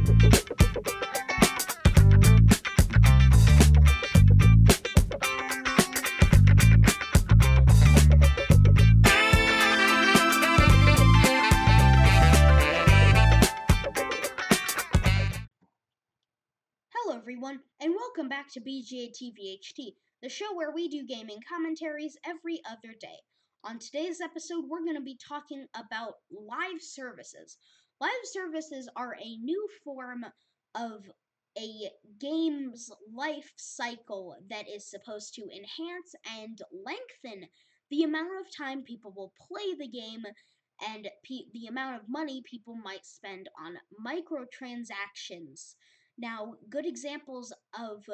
Hello everyone, and welcome back to BGA TVHT, the show where we do gaming commentaries every other day. On today's episode, we're going to be talking about live services. Live services are a new form of a game's life cycle that is supposed to enhance and lengthen the amount of time people will play the game and the amount of money people might spend on microtransactions. Now, good examples of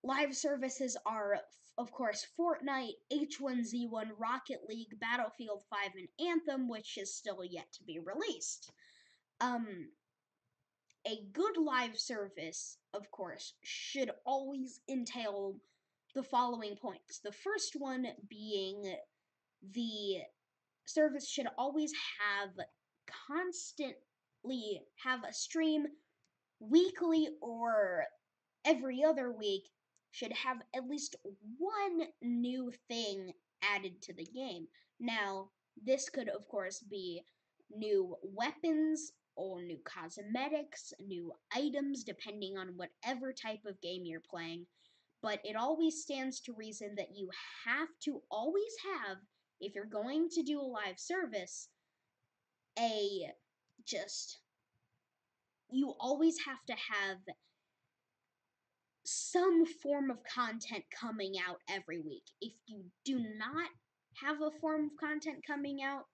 live services are, of course, Fortnite, H1Z1, Rocket League, Battlefield 5, and Anthem, which is still yet to be released. A good live service, of course, should always entail the following points. The first one being the service should always constantly have a stream weekly or every other week, should have at least one new thing added to the game. Now, this could, of course, be new weapons or new cosmetics, new items, depending on whatever type of game you're playing. But it always stands to reason that you have to always have, if you're going to do a live service, you always have to have some form of content coming out every week. If you do not have a form of content coming out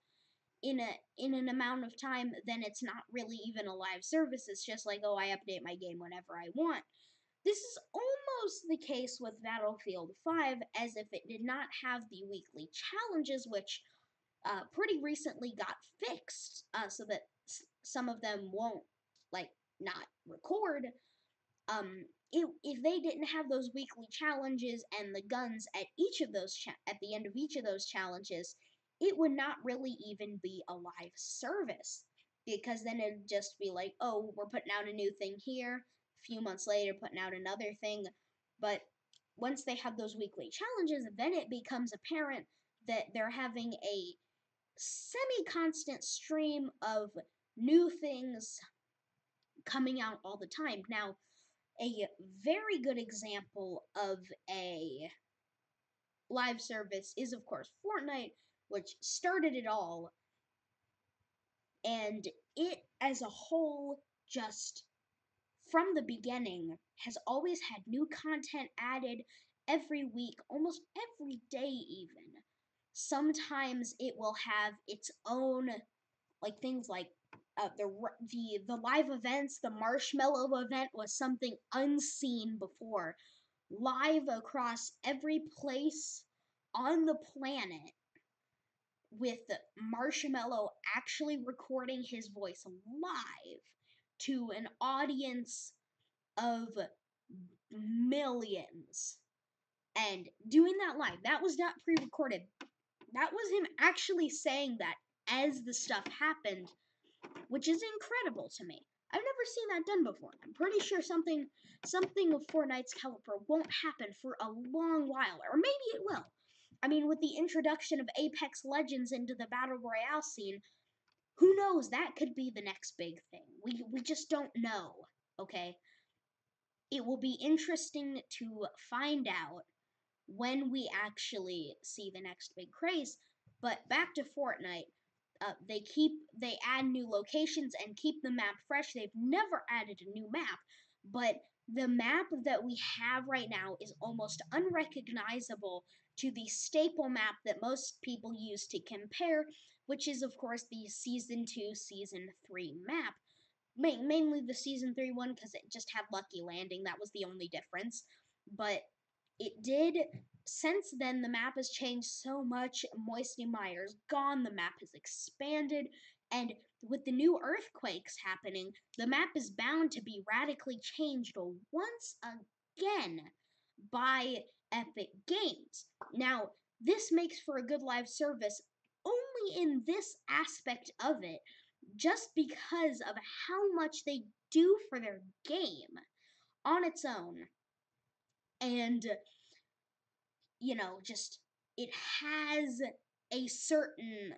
in an amount of time, then it's not really even a live service. It's just like, oh, I update my game whenever I want. This is almost the case with Battlefield 5, as if it did not have the weekly challenges, which pretty recently got fixed, so that some of them won't, not record. If they didn't have those weekly challenges and the guns at at the end of each of those challenges, it would not really even be a live service, because then it'd just be like, oh, we're putting out a new thing here, a few months later putting out another thing. But once they have those weekly challenges, then it becomes apparent that they're having a semi-constant stream of new things coming out all the time. Now, a very good example of a live service is, of course, Fortnite, which started it all, and it as a whole, just from the beginning, has always had new content added every week, almost every day even. Sometimes it will have its own, things like the live events. The marshmallow event was something unseen before, live across every place on the planet, with Marshmallow actually recording his voice live to an audience of millions and doing that live. That was not pre-recorded. That was him actually saying that as the stuff happened, which is incredible to me. I've never seen that done before. I'm pretty sure something of Fortnite's caliber won't happen for a long while, or maybe it will. I mean, with the introduction of Apex Legends into the Battle Royale scene, who knows? That could be the next big thing. We just don't know, okay? It will be interesting to find out when we actually see the next big craze. But back to Fortnite. They add new locations and keep the map fresh. They've never added a new map, but the map that we have right now is almost unrecognizable to the staple map that most people use to compare, which is, of course, the Season 2, Season 3 map. Mainly the Season 3 one, because it just had Lucky Landing. That was the only difference. But it did. Since then, the map has changed so much. Moisty Mire's gone, the map has expanded, and with the new earthquakes happening, the map is bound to be radically changed once again by Epic Games. Now, this makes for a good live service only in this aspect of it, just because of how much they do for their game on its own. And, just it has a certain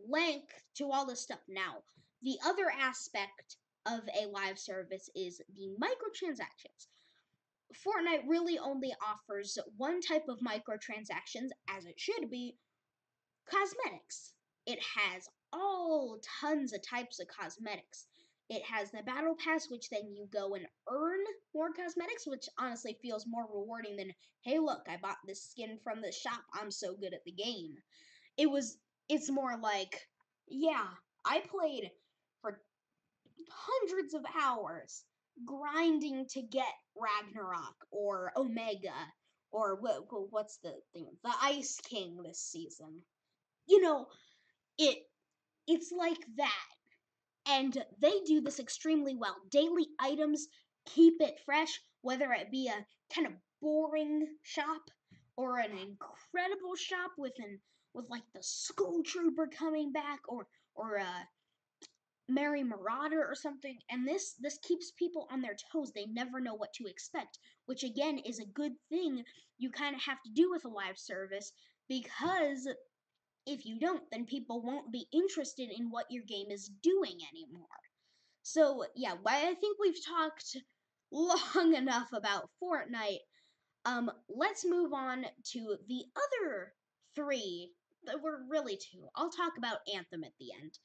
length to all this stuff. Now, the other aspect of a live service is the microtransactions. Fortnite really only offers one type of microtransactions, as it should be, cosmetics. It has all tons of types of cosmetics. It has the battle pass, which then you go and earn more cosmetics, which honestly feels more rewarding than, hey, look, I bought this skin from the shop. I'm so good at the game. It's more like, yeah, I played for hundreds of hours grinding to get Ragnarok or Omega or what's the thing? The Ice King this season. You know, it it's like that. And they do this extremely well. Daily items keep it fresh, whether it be a kind of boring shop or an incredible shop with like the Skull Trooper coming back or a Merry Marauder or something. And this keeps people on their toes. They never know what to expect, which again is a good thing you kind of have to do with a live service, because if you don't, then people won't be interested in what your game is doing anymore. So, yeah, I think we've talked long enough about Fortnite. Let's move on to the other three that were really two. I'll talk about Anthem at the end.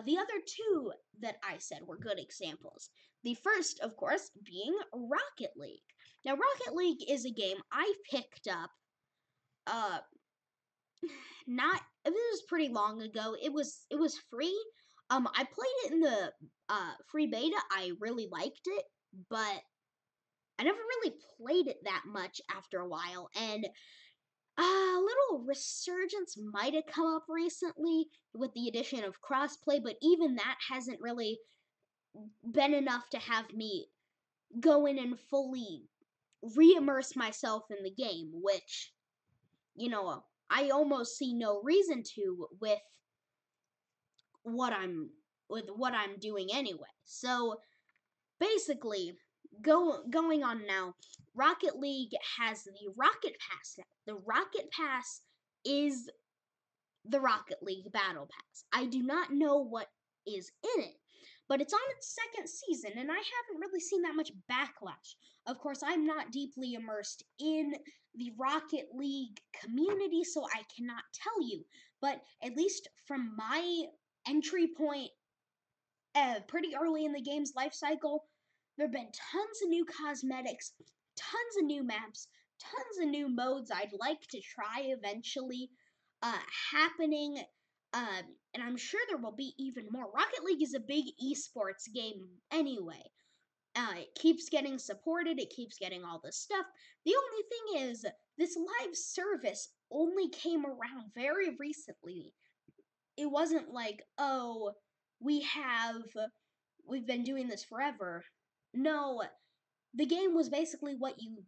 The other two that I said were good examples. The first, of course, being Rocket League. Now, Rocket League is a game I picked up uh not it was pretty long ago. It was free. I played it in the free beta. I really liked it, but I never really played it that much after a while, and a little resurgence might have come up recently with the addition of crossplay, but even that hasn't really been enough to have me go in and fully re-immerse myself in the game, which, I almost see no reason to what I'm with what I'm doing anyway. So basically, going on now, Rocket League has the Rocket Pass now. The Rocket Pass is the Rocket League Battle Pass. I do not know what is in it, but it's on its second season, and I haven't really seen that much backlash. Of course, I'm not deeply immersed in the Rocket League community, so I cannot tell you, but at least from my entry point pretty early in the game's life cycle, there have been tons of new cosmetics, tons of new maps, tons of new modes I'd like to try eventually happening. And I'm sure there will be even more. Rocket League is a big esports game anyway. It keeps getting supported, it keeps getting all this stuff. The only thing is, this live service only came around very recently. It wasn't like, oh, we've been doing this forever. No, the game was basically what you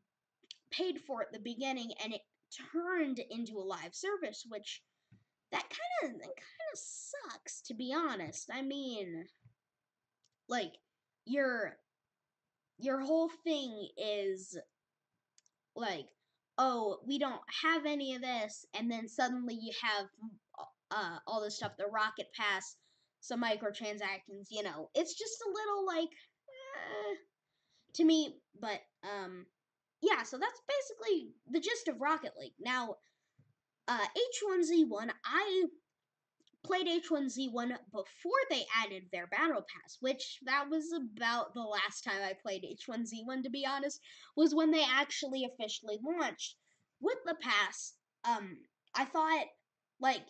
paid for at the beginning, and it turned into a live service, which that kind of sucks, to be honest. I mean, like, your whole thing is like, oh, we don't have any of this, and then suddenly you have all this stuff, the Rocket Pass, some microtransactions. It's just a little like to me, but yeah. So that's basically the gist of Rocket League. Now, H1Z1, I played H1Z1 before they added their battle pass, which that was about the last time I played H1Z1, to be honest, was when they actually officially launched. With the pass, I thought, like,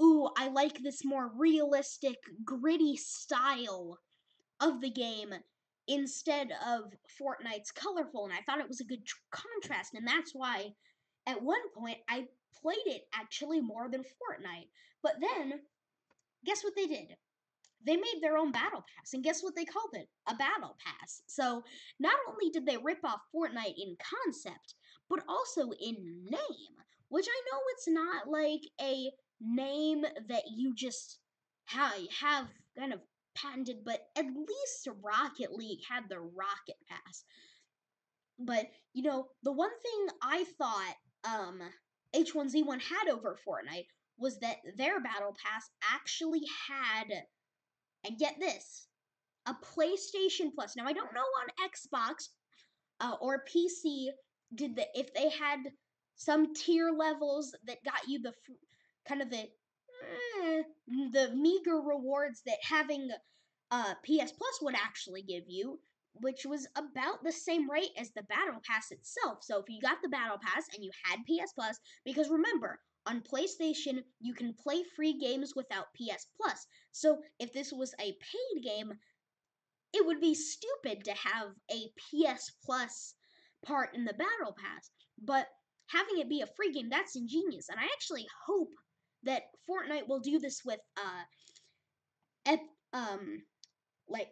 ooh, I like this more realistic, gritty style of the game instead of Fortnite's colorful, and I thought it was a good contrast, and that's why at one point I played it actually more than Fortnite. But then, guess what they did? They made their own battle pass, and guess what they called it? A battle pass. So not only did they rip off Fortnite in concept, but also in name, which I know it's not like a name that you just have kind of patented, but at least Rocket League had the Rocket Pass. But you know, the one thing I thought H1Z1 had over Fortnite was that their battle pass actually had, and get this, a PlayStation Plus. Now I don't know on Xbox or PC if they had some tier levels that got you the kind of the meager rewards that having PS Plus would actually give you, which was about the same rate as the Battle Pass itself. So if you got the Battle Pass and you had PS Plus, because remember, on PlayStation, you can play free games without PS Plus. So if this was a paid game, it would be stupid to have a PS Plus part in the Battle Pass. But having it be a free game, that's ingenious. And I actually hope that Fortnite will do this with like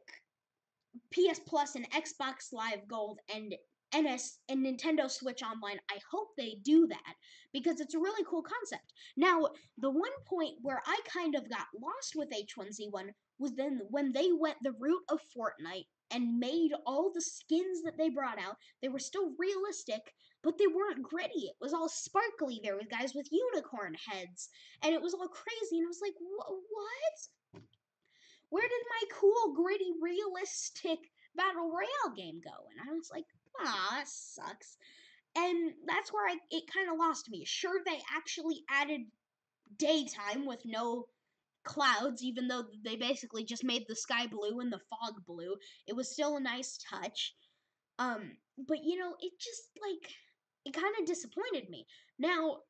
PS Plus and Xbox Live Gold and and Nintendo Switch Online. I hope they do that because it's a really cool concept. Now, the one point where I kind of got lost with H1Z1 was then when they went the route of Fortnite and made all the skins that they brought out. They were still realistic, but they weren't gritty. It was all sparkly. There was guys with unicorn heads, and it was all crazy. And I was like, what? Where did my cool, gritty, realistic battle royale game go? And I was like, ah, that sucks. And that's where it kind of lost me. Sure, they actually added daytime with no clouds, even though they basically just made the sky blue and the fog blue. It was still a nice touch. But you know, it just like it kind of disappointed me. Now,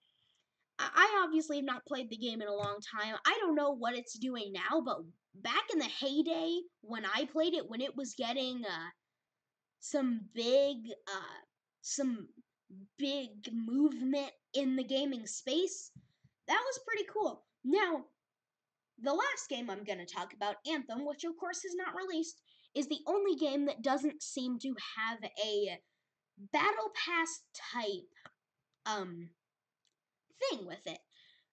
I obviously have not played the game in a long time. I don't know what it's doing now, but back in the heyday when I played it, when it was getting some big some big movement in the gaming space, that was pretty cool. Now, the last game I'm going to talk about, Anthem, which of course is not released, is the only game that doesn't seem to have a battle pass type thing with it.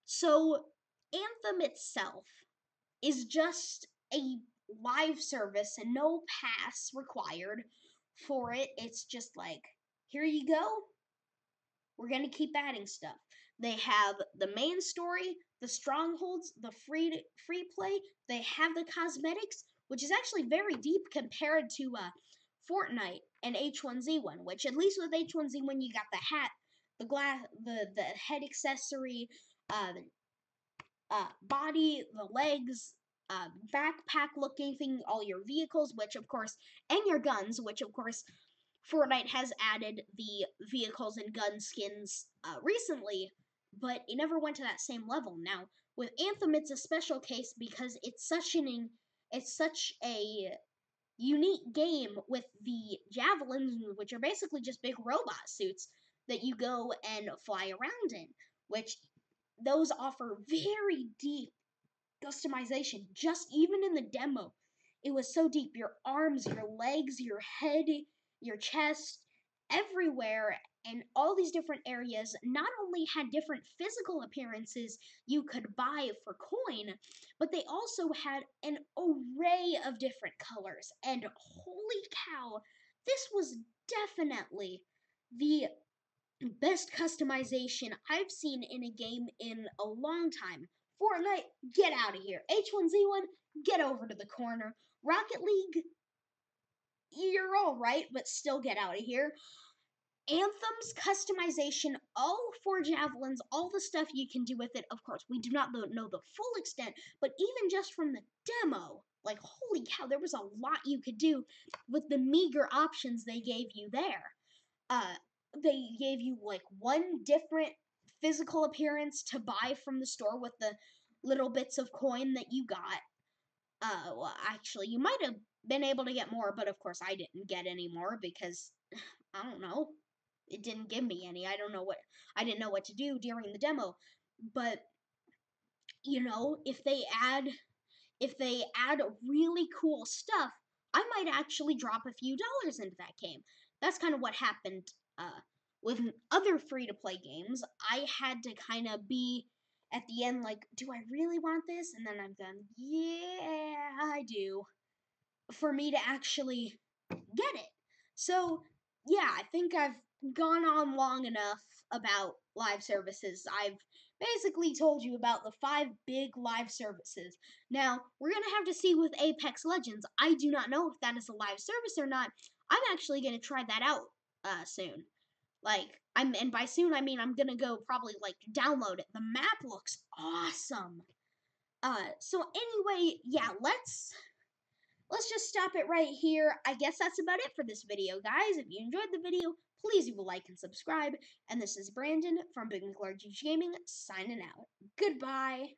So, Anthem itself is just a live service and no pass required for it. It's just like, here you go. We're going to keep adding stuff. They have the main story, the strongholds, the free play. They have the cosmetics, which is actually very deep compared to Fortnite and H1Z1, which at least with H1Z1 you got the hat, the glass, the head accessory, body, the legs, backpack looking thing, all your vehicles, which of course, and your guns, which of course, Fortnite has added the vehicles and gun skins recently, but it never went to that same level. Now, with Anthem, it's a special case because it's such a unique game with the javelins, which are basically just big robot suits that you go and fly around in, which those offer very deep customization. Just even in the demo, it was so deep. Your arms, your legs, your head, your chest, everywhere, and all these different areas not only had different physical appearances you could buy for coin, but they also had an array of different colors. And holy cow, this was definitely the best customization I've seen in a game in a long time. Fortnite, get out of here. H1Z1, get over to the corner. Rocket League, you're alright, but still get out of here. Anthem's customization, all four javelins, all the stuff you can do with it. Of course, we do not know the full extent, but even just from the demo, like, holy cow, there was a lot you could do with the meager options they gave you there. They gave you like one different physical appearance to buy from the store with the little bits of coin that you got. Well, actually, you might have been able to get more, but of course, I didn't get any more because I don't know. It didn't give me any. I didn't know what to do during the demo. But you know, if they add really cool stuff, I might actually drop a few dollars into that game. That's kind of what happened with other free to play games. I had to kind of be at the end, like, do I really want this? And then I'm done, yeah, I do. For me to actually get it. So, yeah, I think I've gone on long enough about live services. I've basically told you about the 5 big live services. Now, we're going to have to see with Apex Legends. I do not know if that is a live service or not. I'm actually going to try that out soon. Like, and by soon I mean I'm going to go probably like download it. The map looks awesome. So anyway, yeah, let's just stop it right here. I guess that's about it for this video, guys. If you enjoyed the video, please leave a like and subscribe. And this is Brandon from Big McLarge Gaming, signing out. Goodbye.